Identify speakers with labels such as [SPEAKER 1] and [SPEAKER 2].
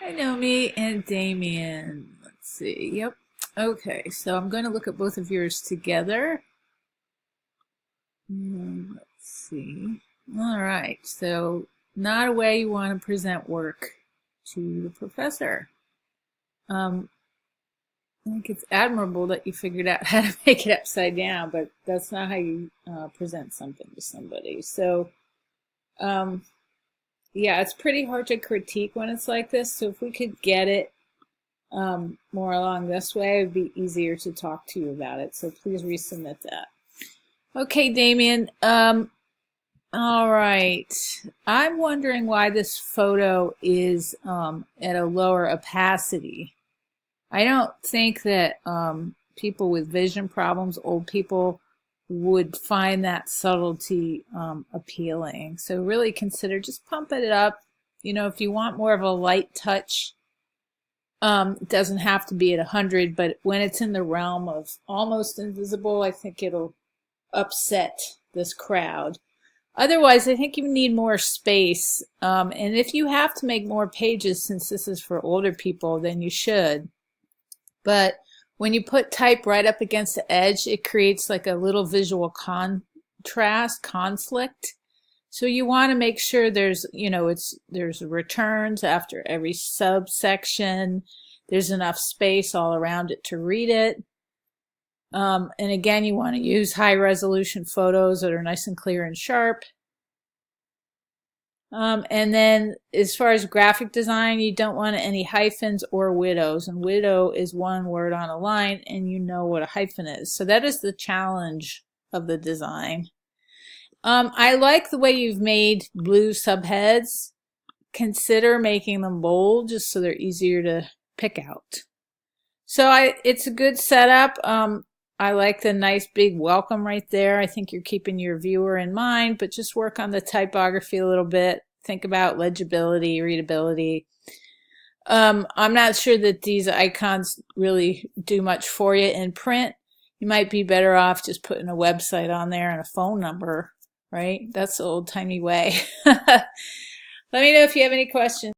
[SPEAKER 1] Hi, Nomi and Damien. Let's see. Yep. Okay, so I'm going to look at both of yours together. Let's see. All right, so not a way you want to present work to the professor. Um, I think it's admirable that you figured out how to make it upside down, but that's not how you present something to somebody. So, um, yeah, it's pretty hard to critique when it's like this. So if we could get it more along this way, it would be easier to talk to you about it. So please resubmit that. Okay, Damien. All right. I'm wondering why this photo is at a lower opacity. I don't think that people with vision problems, old people, would find that subtlety appealing. So really consider just pumping it up. You know, if you want more of a light touch, it doesn't have to be at 100, but when it's in the realm of almost invisible, I think it'll upset this crowd. Otherwise, I think you need more space. And if you have to make more pages, since this is for older people, then you should. But when you put type right up against the edge, it creates like a little visual conflict. So you want to make sure there's, there's returns after every subsection. There's enough space all around it to read it. And again, you want to use high resolution photos that are nice and clear and sharp. And then as far as graphic design, you don't want any hyphens or widows. And widow is one word on a line, and you know what a hyphen is. So that is the challenge of the design. I like the way you've made blue subheads. Consider making them bold just so they're easier to pick out. So it's a good setup. I like the nice big welcome right there. I think you're keeping your viewer in mind, but just work on the typography a little bit. Think about legibility, readability. I'm not sure that these icons really do much for you in print. You might be better off just putting a website on there and a phone number, right? That's the old-timey way. Let me know if you have any questions.